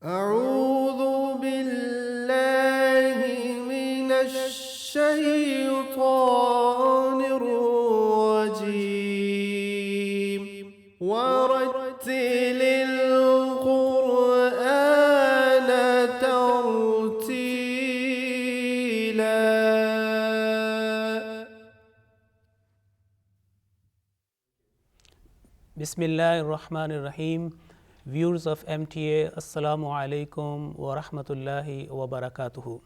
أعوذ بالله من الشيطان الرجيم ورتل القرآن ترتيلا. Bismillahir Rahmanir Rahim. Viewers of MTA, Assalamu alaikum wa rahmatullahi wa barakatuhu.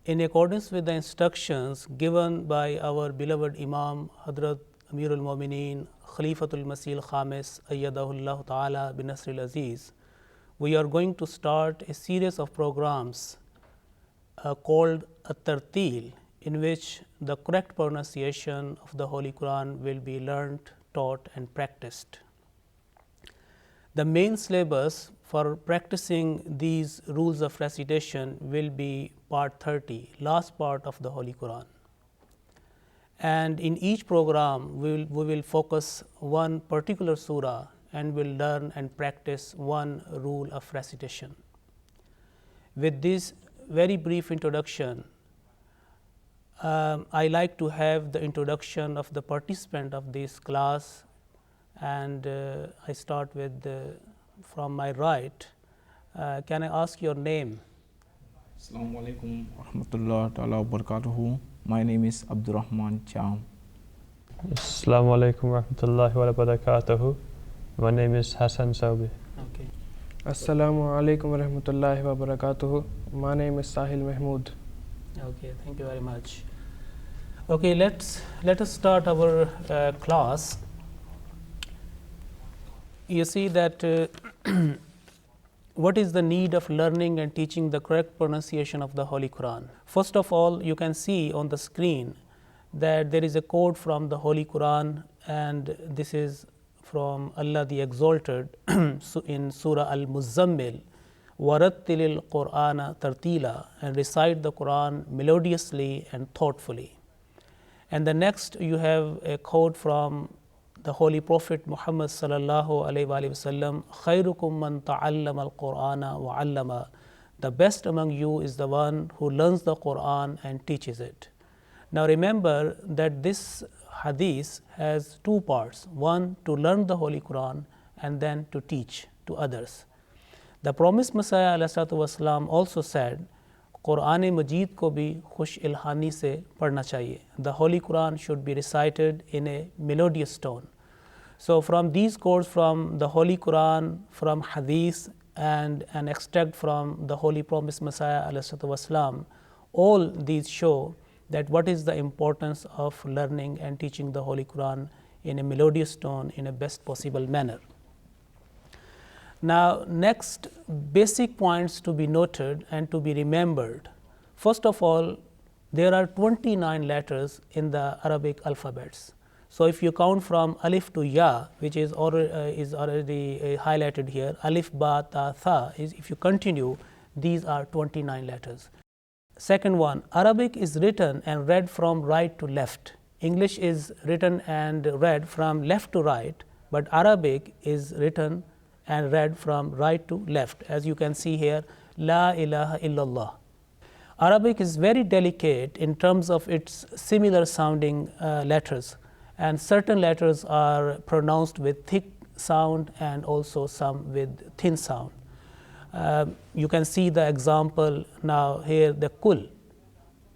In accordance with the instructions given by our beloved Imam Hadrat Amirul Mu'mineen Khalifatul Masih Khamis Ayyadahullah Ta'ala bin Nasril Aziz, we are going to start a series of programs called a Tarteel, in which the correct pronunciation of the Holy Quran will be learnt, taught and practiced. The main syllabus for practicing these rules of recitation will be part 30, last part of the Holy Quran. And in each program, we will focus one particular surah and will learn and practice one rule of recitation. With this very brief introduction, I like to have the introduction of the participant of this class, and I start with from my right. Can I ask your name? Assalamu alaikum wa rahmatullahi ta'ala wa barakatuhu. My name is Abdurrahman Cham. Assalamu alaikum wa rahmatullahi wa barakatuhu. My name is Hassan Saubi. Okay. Assalamu alaikum wa rahmatullahi wa barakatuhu. My name is Sahil Mahmood. Okay, thank you very much. Okay, let us start our class. You see that what is the need of learning and teaching the correct pronunciation of the Holy Quran? First of all, you can see on the screen that there is a quote from the Holy Quran, and this is from Allah the Exalted in Surah Al-Muzammil, وَرَتِّلِ الْقُرْآنَ تَرْتِيلًا, and recite the Quran melodiously and thoughtfully. And the next you have a quote from the Holy Prophet Muhammad sallallahu alaihi wasallam, خَيْرُكُمْ مَنْ تَعَلَّمَ الْقُرْآنَ وَعَلَّمَ. The best among you is the one who learns the Quran and teaches it. Now remember that this hadith has two parts. One, to learn the Holy Quran, and then to teach to others. The promised Messiah ﷺ also said, Quran Majid ko bhi khush ilhani se padhna chahiye. The Holy Quran should be recited in a melodious tone. So from these quotes from the Holy Quran, from hadith, and an extract from the Holy Promised Messiah ﷺ, all these show that what is the importance of learning and teaching the Holy Quran in a melodious tone in a best possible manner. Now, next basic points to be noted and to be remembered. First of all, there are 29 letters in the Arabic alphabets. So if you count from alif to ya, which is already highlighted here, alif, ba, ta, tha, if you continue, these are 29 letters. Second one, Arabic is written and read from right to left. English is written and read from left to right, but Arabic is written and read from right to left, as you can see here, La ilaha illallah. Arabic is very delicate in terms of its similar sounding letters, and certain letters are pronounced with thick sound and also some with thin sound. You can see the example now here, the kul,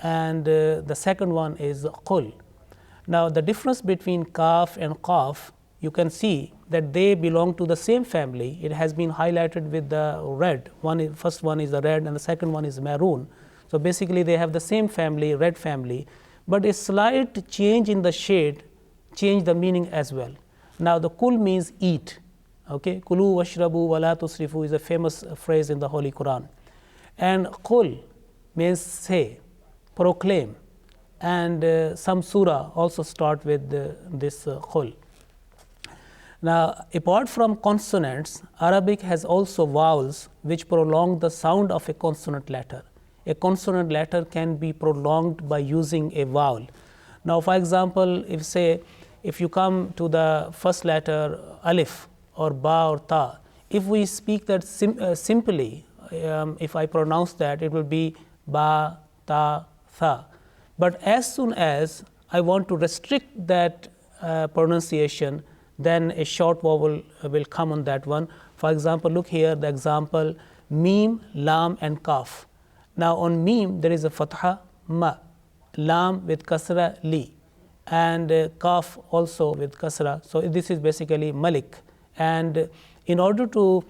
and the second one is qul. Now the difference between kaf and qaf, you can see that they belong to the same family. It has been highlighted with the red. First one is the red and the second one is maroon. So basically they have the same family, red family, but a slight change in the shade change the meaning as well. Now the kul means eat. Okay, kulu washrabu wala tusrifu is a famous phrase in the Holy Quran. And qul means say, proclaim. And some surah also start with this qul. Now, apart from consonants, Arabic has also vowels which prolong the sound of a consonant letter. A consonant letter can be prolonged by using a vowel. Now, for example, if you come to the first letter alif or ba or ta, if we speak that simply, if I pronounce that, it will be ba, ta, tha. But as soon as I want to restrict that pronunciation, then a short vowel will come on that one. For example, look here, the example mim, lam and kaf. Now on mim there is a fatha ma, lam with kasra li, and kaf also with kasra. So this is basically malik. And in order to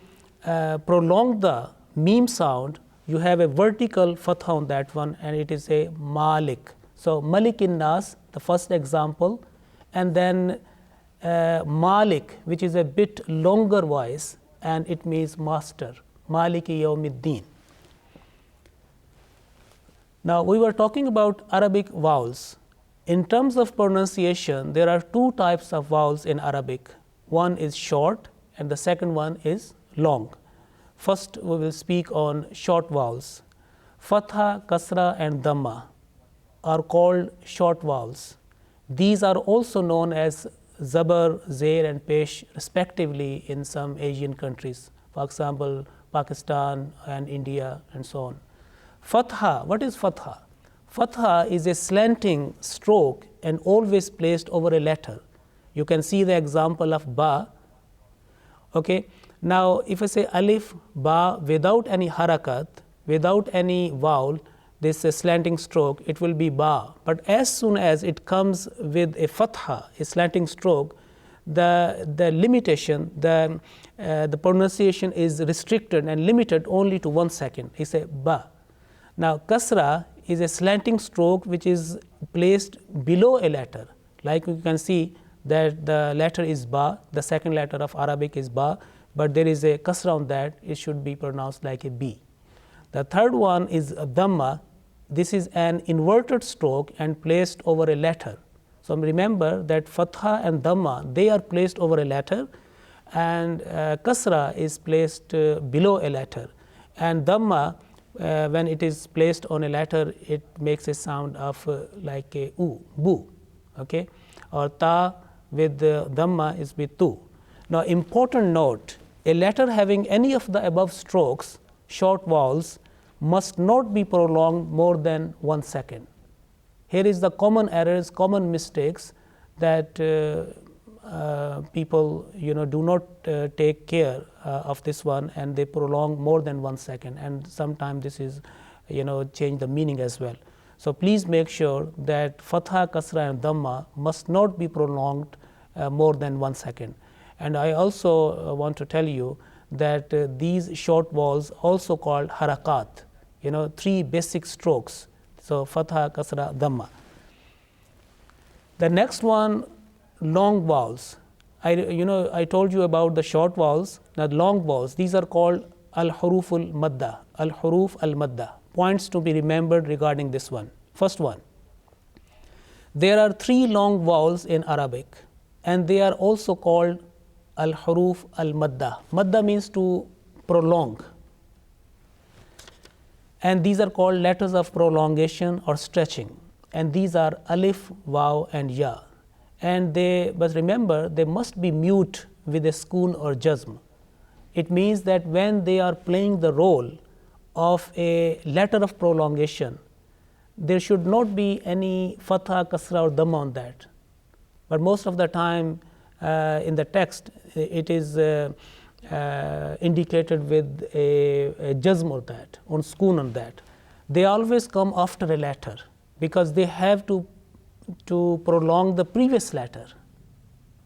prolong the mim sound, you have a vertical fatha on that one, and it is a malik. So malik in nas, the first example, and then malik, which is a bit longer voice, and it means master, maliki yawmiddin. Now we were talking about Arabic vowels. In terms of pronunciation, there are two types of vowels in Arabic. One is short and the second one is long. First we will speak on short vowels. Fatha, kasra and dhamma are called short vowels. These are also known as zabar, zair and pesh respectively in some Asian countries, for example Pakistan and India and so on. Fatha, what is fatha? Fatha is a slanting stroke and always placed over a letter. You can see the example of ba. Okay. Now if I say alif, ba without any harakat, without any vowel, this slanting stroke, it will be ba. But as soon as it comes with a fatha, a slanting stroke, the limitation, the pronunciation is restricted and limited only to 1 second. It's a ba. Now kasra is a slanting stroke which is placed below a letter. Like you can see that the letter is ba, the second letter of Arabic is ba, but there is a kasra on that, it should be pronounced like a b. The third one is dhamma. This is an inverted stroke and placed over a letter. So remember that fatha and dhamma, they are placed over a letter, and kasra is placed below a letter, and dhamma, when it is placed on a letter, it makes a sound of like a u, bu, okay, or ta with dhamma is with tu. Now important note, a letter having any of the above strokes, short vowels, must not be prolonged more than 1 second. Here is the common errors, common mistakes that people do not take care of this one, and they prolong more than 1 second, and sometimes this is change the meaning as well. So please make sure that fatha, kasra and dhamma must not be prolonged more than 1 second. And I also want to tell you that these short vowels also called harakat, 3 basic strokes. So fatha, kasra, dhamma. The next one, long vowels. I told you about the short vowels. Now long vowels, these are called al-huruf al-madda. Al-huruf al-madda. Points to be remembered regarding this one. First one, there are 3 long vowels in Arabic, and they are also called al-huruf al-madda. Madda means to prolong, and these are called letters of prolongation or stretching, and these are alif, waw and ya. And but remember, they must be mute with a sukun or jazm. It means that when they are playing the role of a letter of prolongation, there should not be any fatha, kasra or dhamma on that. But most of the time in the text, it is indicated with a jazm or that, on sukun on that. They always come after a letter because they have to prolong the previous letter.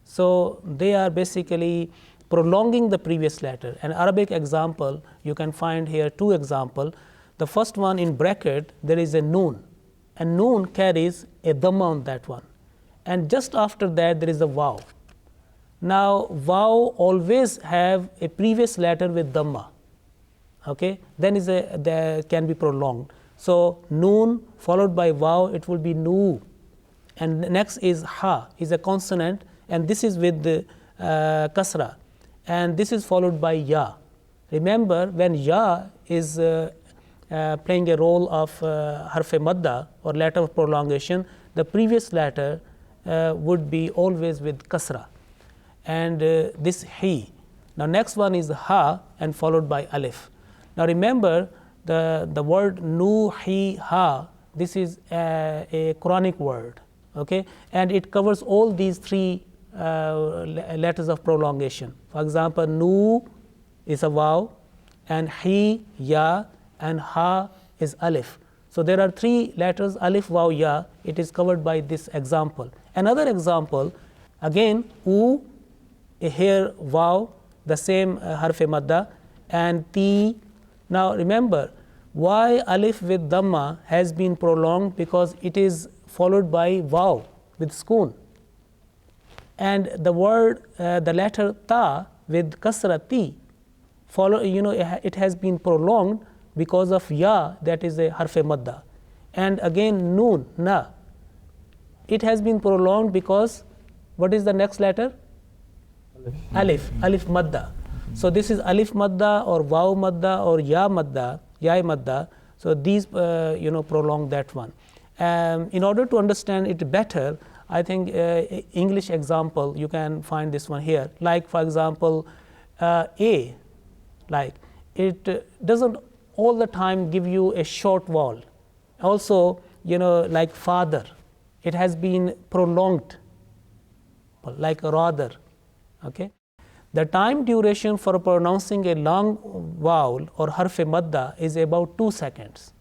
So they are basically prolonging the previous letter. An Arabic example, you can find here 2 examples. The first one in bracket, there is a noon, and noon carries a dhamma on that one, and just after that there is a waw. Now waw always have a previous letter with dhamma, okay, then there can be prolonged. So noon followed by waw, it will be nu, and next is ha, is a consonant, and this is with the kasra, and this is followed by ya. Remember, when ya is playing a role of harf madda or letter of prolongation, the previous letter would be always with kasra. And this he, Now next one is ha and followed by alif. Now remember the word nu, hi, ha, this is a Quranic word, okay, and it covers all these three letters of prolongation. For example, nu is a vowel, and hi, ya, and ha is alif. So there are three letters, alif, waw, ya. It is covered by this example. Another example, again, u, here waw, the same harf madda, and ti. Now remember, why alif with dhamma has been prolonged? Because it is followed by waw with sukoon. And the word, the letter ta with kasra, ti, it has been prolonged because of ya, that is a harf madda. And again noon, na, it has been prolonged because what is the next letter? Alif, alif madda. So this is alif madda or waw madda or ya madda, ya madda. So these prolong that one. In order to understand it better, I think English example, you can find this one here. Like for example, a, like it doesn't all the time give you a short vowel. Also, like father, it has been prolonged, like rather, okay. The time duration for pronouncing a long vowel or harf madda is about 2 seconds,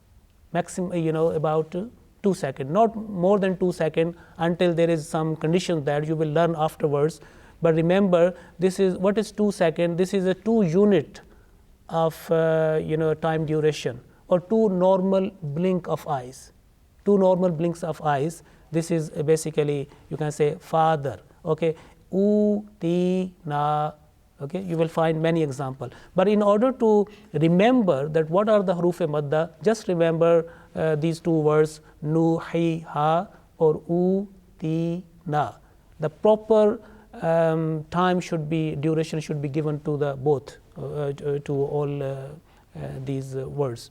maximum, about 2 seconds, not more than 2 seconds until there is some condition that you will learn afterwards. But remember, this is what is 2 seconds. This is a 2 unit of time duration, or 2 normal blink of eyes. 2 normal blinks of eyes. This is basically, you can say father, okay. U, ti, na, okay, you will find many examples. But in order to remember that what are the huruf madda, just remember these 2 words, nu, hi, ha, or u, ti, na. The proper duration should be given to the both, to all these words.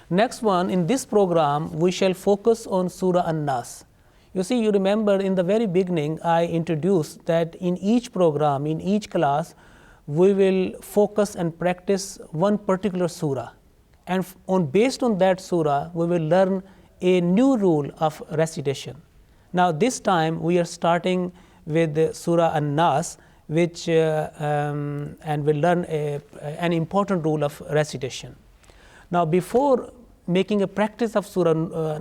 Next one, in this program, we shall focus on Surah An-Nas. You see, you remember in the very beginning, I introduced that in each program, in each class, we will focus and practice one particular surah. And based on that surah, we will learn a new rule of recitation. Now, this time, we are starting with Surah An-Nas, which and we'll learn an important rule of recitation. Now, before making a practice of Surah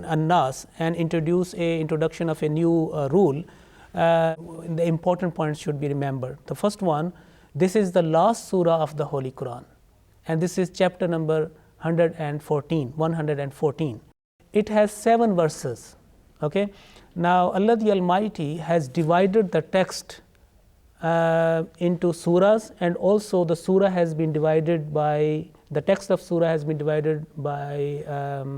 An-Nas and introduce a introduction of a new rule, the important points should be remembered. The first one, this is the last surah of the Holy Quran, and this is chapter number 114. It has 7 verses, okay. Now Allah the Almighty has divided the text into surahs, and also the surah has been divided by, the text of surah has been divided by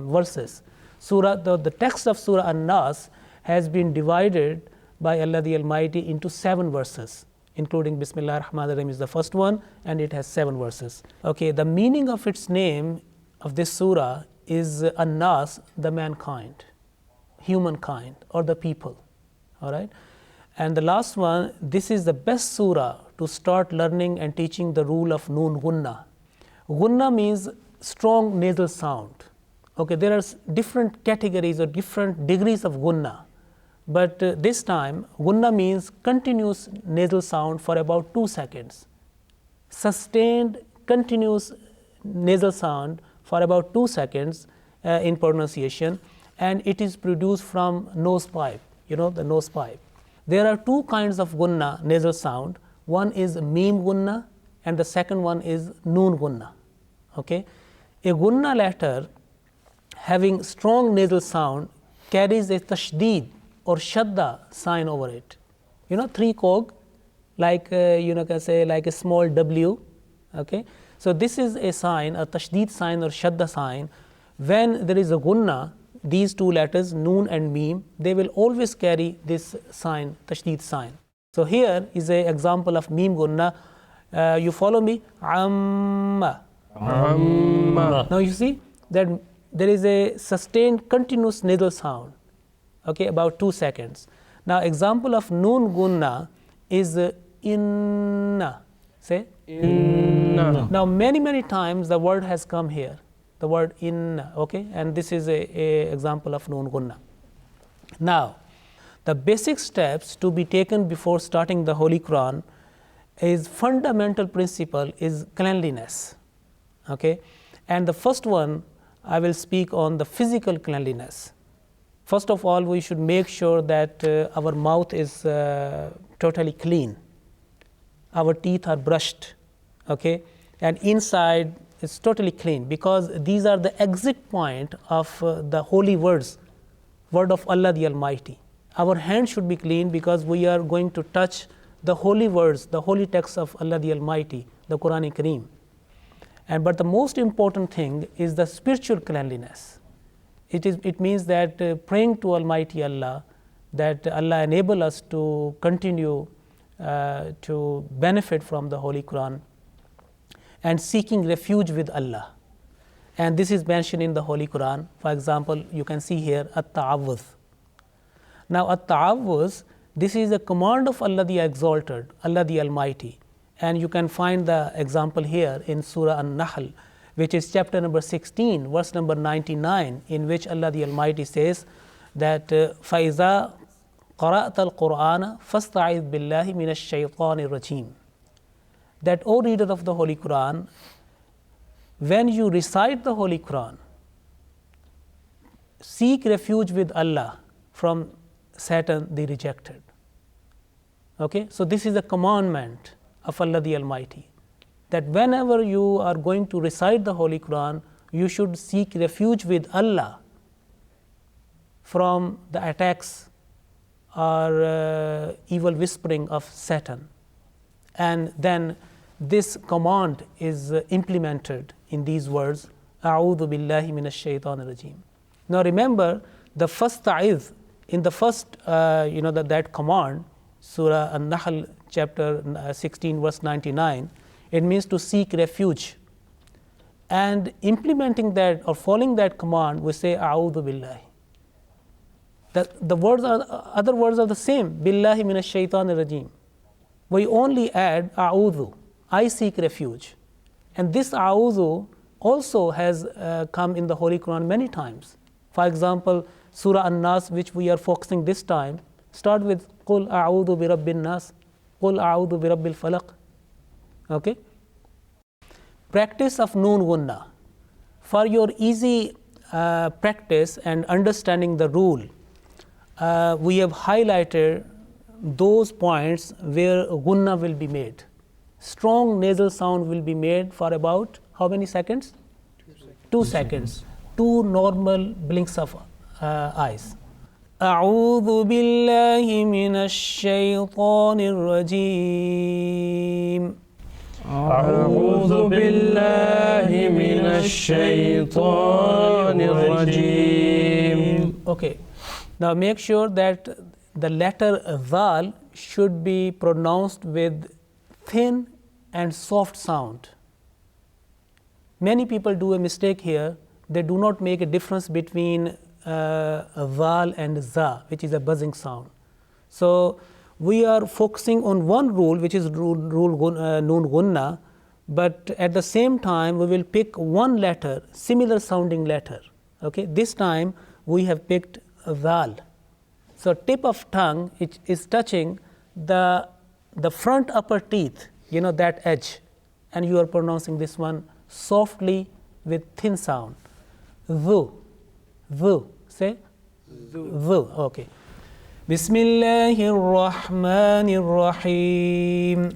verses. The text of Surah An-Nas has been divided by Allah the Almighty into 7 verses, including Bismillah ar-Rahman ar-Rahim is the first one, and it has 7 verses. Okay, the meaning of its name of this surah is An-Nas, the mankind, humankind, or the people, all right. And the last one, this is the best surah to start learning and teaching the rule of Noon Ghunnah. Ghunnah means strong nasal sound. Okay, there are different categories or different degrees of Ghunnah, but this time Ghunnah means continuous nasal sound for about 2 seconds, sustained continuous nasal sound for about 2 seconds in pronunciation, and it is produced from nose pipe, the nose pipe. There are 2 kinds of Ghunnah nasal sound. One is Mim Ghunnah and the second one is Noon Ghunnah. Okay, a Ghunnah letter having strong nasal sound carries a tashdeed or shadda sign over it. 3 cog, like can say like a small W. Okay, so this is a sign, a tashdeed sign or shadda sign. When there is a Ghunnah, these 2 letters, Noon and Mim, they will always carry this sign, tashdeed sign. So here is an example of Mim Ghunnah. You follow me? Amma. Amma. Now you see that there is a sustained continuous nasal sound, okay, about 2 seconds. Now example of Noon Ghunnah is Inna. Say? Inna. Now, many times the word has come here, the word inna, okay? And this is a example of noon Ghunnah. Now, the basic steps to be taken before starting the Holy Quran is fundamental principle is cleanliness, okay? And the first one, I will speak on the physical cleanliness. First of all, we should make sure that our mouth is totally clean. Our teeth are brushed, okay? And inside is totally clean, because these are the exit point of the holy words, word of Allah the Almighty. Our hands should be clean because we are going to touch the holy words, the holy texts of Allah the Almighty, the Quran Kareem. But the most important thing is the spiritual cleanliness. It means that praying to Almighty Allah, that Allah enable us to continue to benefit from the Holy Quran, and seeking refuge with Allah. And this is mentioned in the Holy Quran. For example, you can see here at-ta'awudh. Now, at-ta'awudh, this is a command of Allah the Exalted, Allah the Almighty. And you can find the example here in Surah An-Nas, which is chapter number 16, verse number 99, in which Allah the Almighty says that فَإِذَا قَرَأْتَ الْقُرْآنَ فَاسْتَعِذْ بِاللَّهِ مِنَ الشَّيْطَانِ الرَّجِيمِ. That, O reader of the Holy Quran, when you recite the Holy Quran, seek refuge with Allah from Satan the rejected. Okay, so this is a commandment of Allah the Almighty, that whenever you are going to recite the Holy Quran, you should seek refuge with Allah from the attacks or evil whispering of Satan. And then this command is implemented in these words, A'udhu billahi minash shaitanir rajim. Now remember, the first ta'idh, in the first, that command, Surah An-Nas, chapter 16, verse 99, it means to seek refuge. And implementing that or following that command, we say A'udhu billahi. The words are, other words are the same, billahi minash shaitanir rajim. We only add A'udhu, I seek refuge. And this A'udhu also has come in the Holy Quran many times. For example, Surah An-Nas, which we are focusing this time, start with Qul A'udhu bi Rabbin Nas, Qul A'udhu bi Rabbil Falaq. Okay? Practice of Noon Ghunnah. For your easy practice and understanding the rule, we have highlighted those points where Ghunnah will be made. Strong nasal sound will be made for about how many seconds? 2 seconds. 2 normal blinks of eyes. أعوذ بالله من الشيطان الرجيم. أعوذ بالله من الشيطان الرجيم. Okay. Now make sure that the letter Zal should be pronounced with thin and soft sound. Many people do a mistake here. They do not make a difference between Zal and Za, which is a buzzing sound. So we are focusing on one rule, which is rule Noon Ghunnah, but at the same time we will pick one letter, similar sounding letter. Okay, this time we have picked Zal. So tip of tongue is touching the front upper teeth, that edge, and you are pronouncing this one softly with thin sound. Dhu, say dhu. Okay. Bismillahir Rahmanir Rahim.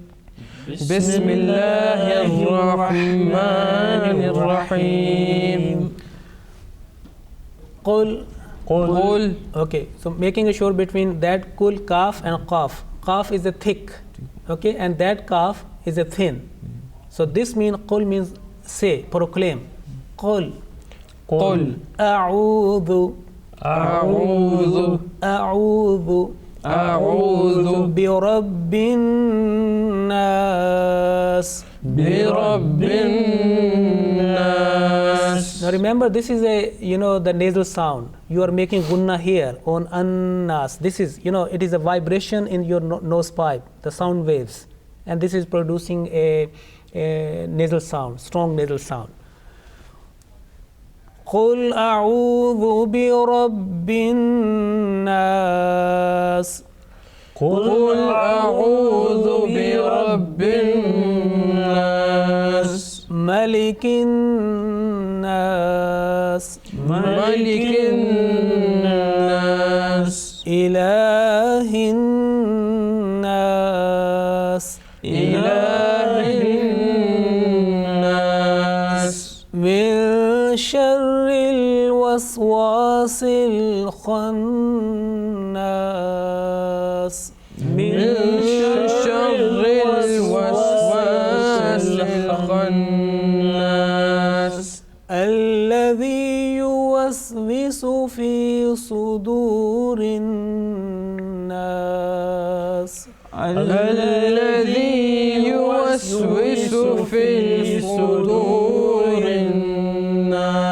Bismillahir Rahmanir Rahim. Qul. Okay, so making sure between that kul, kaf and qaf. Qaf is a thick, okay, and that kaf is a thin. So this means qul means say, proclaim. Qul. A'udhu. Bi Rabbin Nas. Now remember, this is the nasal sound. You are making Ghunnah here on An-Nas. This is, it is a vibration in your nose pipe, the sound waves. and this is producing a nasal sound, strong nasal sound. قل أعوذ برب الناس. قل أعوذ برب الناس ملك الناس ملك الناس إله الناس إله الناس من شر الوسواس الخناس من شر الوسواس الخناس الذي يوسوس في صدور الناس الذي يوسوس في صدور الناس.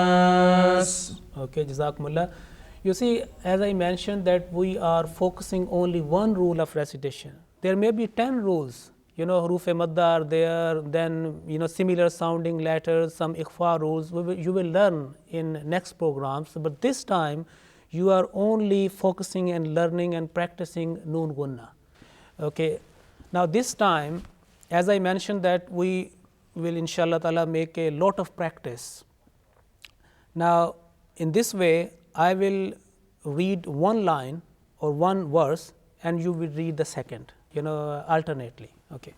Okay, Jazakumullah. You see, as I mentioned that we are focusing only one rule of recitation. There may be 10 rules, huruf madda are there, then similar sounding letters, some ikhfa rules you will learn in next programs, but this time you are only focusing and learning and practicing noon Ghunnah. Okay, now this time, as I mentioned that we will inshallah ta'ala make a lot of practice. Now in this way I will read one line or one verse and you will read the second, alternately. Okay.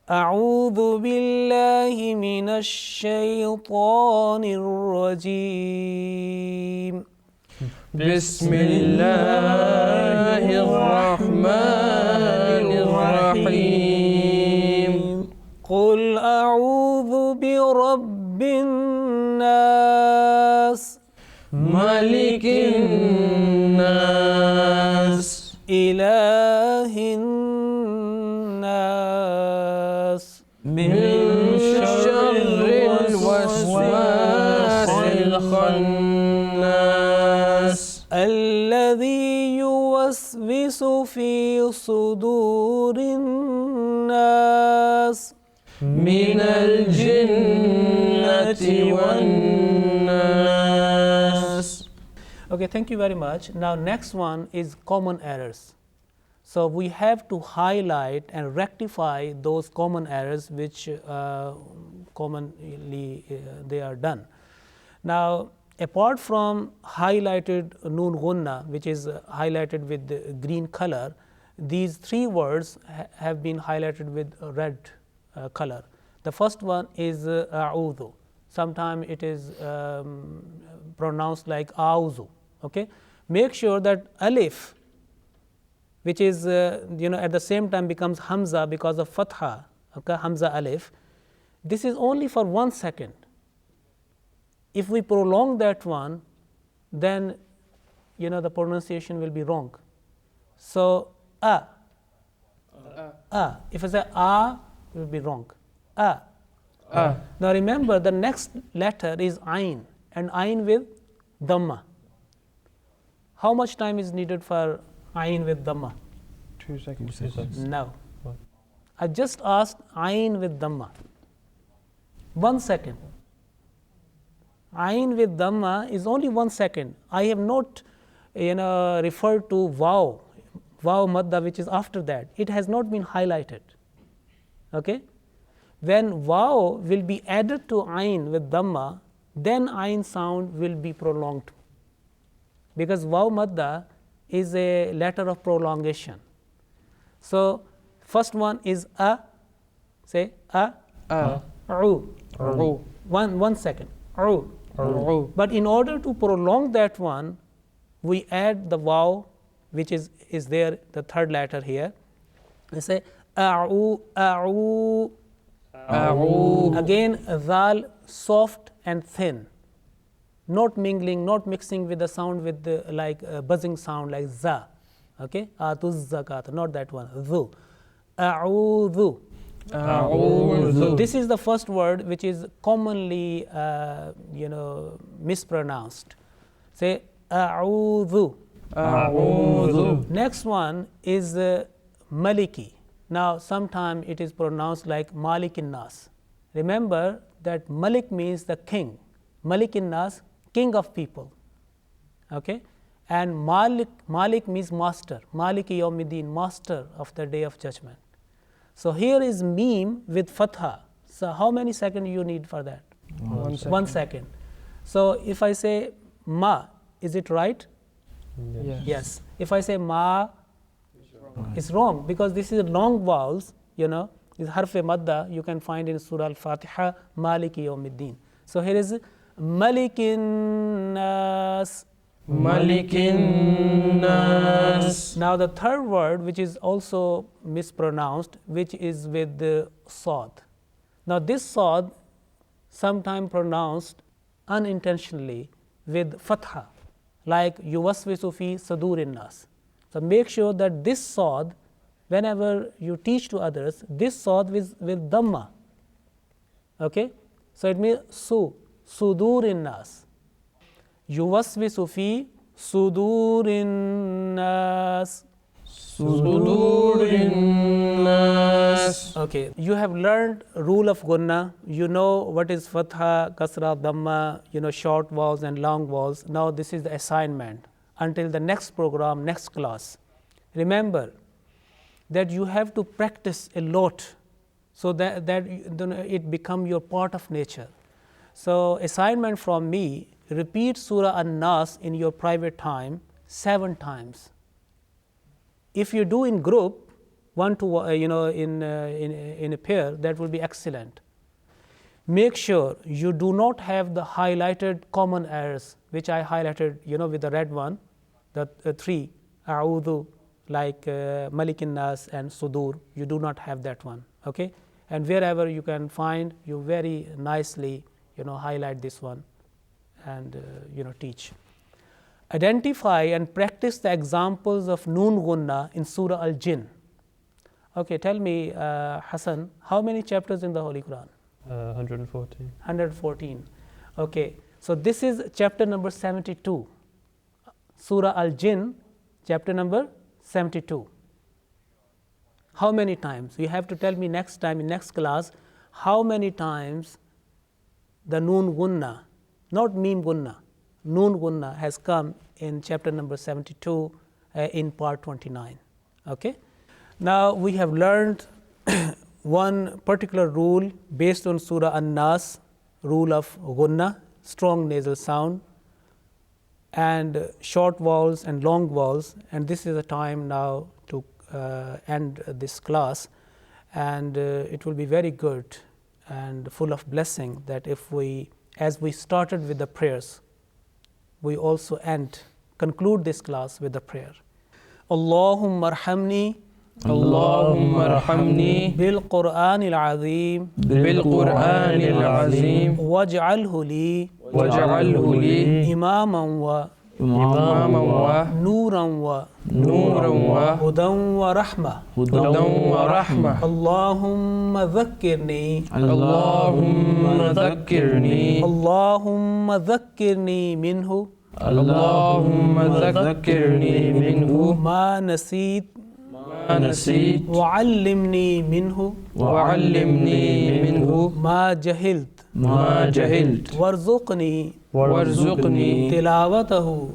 أعوذ بالله من الشيطان الرجيم. بسم الله الرحمن الرحيم. قل أعوذ برب الناس ملك الناس إله الناس من شر الوسواس الخناس الذي يوسوس في صدور الناس من الجنة والناس. Okay, thank you very much. Now next one is common errors. So we have to highlight and rectify those common errors which commonly they are done. Now apart from highlighted noon Ghunnah, which is highlighted with the green color, these three words have been highlighted with red color. The first one is a'udhu. Sometimes it is pronounced like auzu. Okay, make sure that alif, which is at the same time becomes hamza because of fatha, okay, hamza alif, this is only for 1 second. If we prolong that one, then the pronunciation will be wrong. So if I say it will be wrong. Now remember the next letter is ayn, and ayn with dhamma. How much time is needed for ayn with dhamma? 2 seconds. No. I just asked ayn with dhamma. 1 second. Ayn with dhamma is only 1 second. I have not referred to vaw madda which is after that. It has not been highlighted. Okay? When vaw will be added to ayn with dhamma, then ayn sound will be prolonged, because vaw madda is a letter of prolongation. So first one is say u. One second, u. But in order to prolong that one, we add the vaw which is there, the third letter here. We say a'u. Again zal soft and thin, not mingling, not mixing with the sound with the buzzing sound like za. Okay, atuz zakat, not that one. Zu. A'udhu. This is the first word which is commonly mispronounced. Say a'udhu. Next one is maliki. Now, sometimes it is pronounced like Malikin-Nas. Remember that Malik means the king. Malikin-Nas, king of people. Okay? And Malik means master. Maliki Yawmiddin, master of the day of judgment. So here is meme with fatha. So how many seconds you need for that? 1 second. 1 second. So if I say ma, is it right? Yes. Yes. If I say ma, it's wrong because this is long vowels, is harf-e madda, you can find in Surah Al-Fatiha, Maliki Yawmiddin. So here is Malikin Nas. Malikin Nas. Now the third word, which is also mispronounced, which is with the sad. Now this sad, sometimes pronounced unintentionally with fatha, like yuwaswisu fi sudurin nas. So make sure that this sad, whenever you teach to others, this sad with dhamma. Okay? So it means sudurin nas. Yuwaswisu fi sudurin nas. Sudurin Nas. Okay, you have learned rule of Ghunnah. You know what is fatha, kasra, dhamma, short vowels and long vowels. Now this is the assignment. Until the next program, next class. Remember that you have to practice a lot so that it become your part of nature. So assignment from me, repeat Surah An-Nas in your private time 7 times. If you do in group, one to in a pair, that will be excellent. Make sure you do not have the highlighted common errors, which I highlighted, with the red one, the 3, A'udhu, like Malikin Nas and Sudur. You do not have that one, okay? And wherever you can find, you very nicely, highlight this one and, teach. Identify and practice the examples of Noon Ghunnah in Surah Al-Jinn. Okay, tell me, Hassan, how many chapters in the Holy Quran? 114. 114. Okay, so this is chapter number 72. Surah Al-Jinn, chapter number 72. How many times? You have to tell me next time in next class how many times the Noon Ghunnah, not Meme Ghunnah, Noon Ghunnah has come in chapter number 72 in part 29. Okay. Now we have learned one particular rule based on Surah An-Nas, rule of Ghunnah, strong nasal sound, and short vowels and long vowels. And this is the time now to end this class. And it will be very good and full of blessing that if we, as we started with the prayers, we also conclude this class with the prayer. Allahumma arhamni Allahumma arhamni bil Qur'anil Azim bil Qur'anil Azim waj'alhu li waj'alhu li imaman wa imaman wa nuran wa hudan wa rahmah. hudan wa rahmah. Allahumma dhakkirni Allahumma dhakkirni Allahumma dhakkirni minhu Allahumma dhakkirni minhu ma naseet ma naseet وعلمني منه وعلمني منه ما جهلت وارزقني تلاوته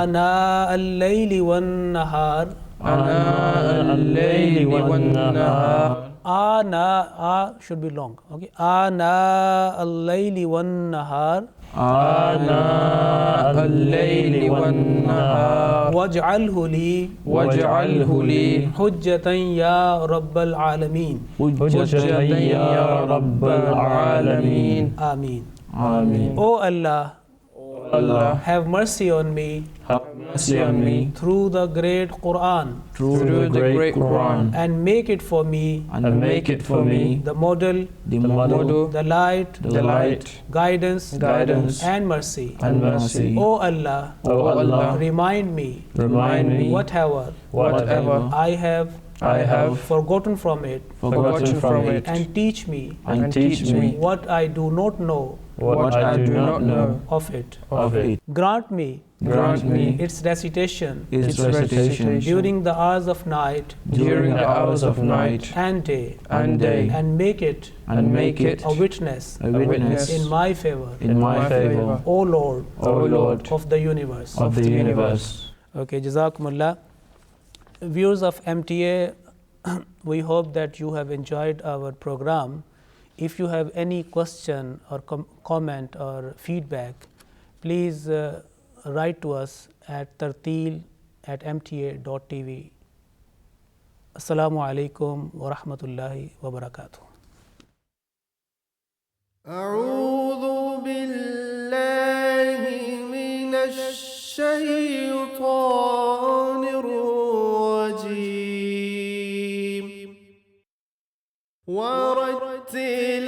آناء الليل والنهار آناء should be long, okay. آناء الليل والنهار واجعله لي حجة يا رب العالمين. Ameen. O Allah, have mercy on me through the great Quran and make it for me the model, the light, guidance and mercy. O Allah, remind me whatever I have forgotten from it and teach me what I do not know of it. Grant me grant me its recitation its recitation during the hours of night during the hours of night and day, and day, and make it and make it a witness a witness in my favor, in my favor, O Lord O Lord of the universe. of the universe. Okay, Jazakumullah. Viewers of MTA, we hope that you have enjoyed our program. If you have any question or comment or feedback, please write to us at tarteel@mta.tv. Assalamu alaikum wa rahmatullahi wa barakatuh. أعوذ بالله من الشيطان الرجيم ورتل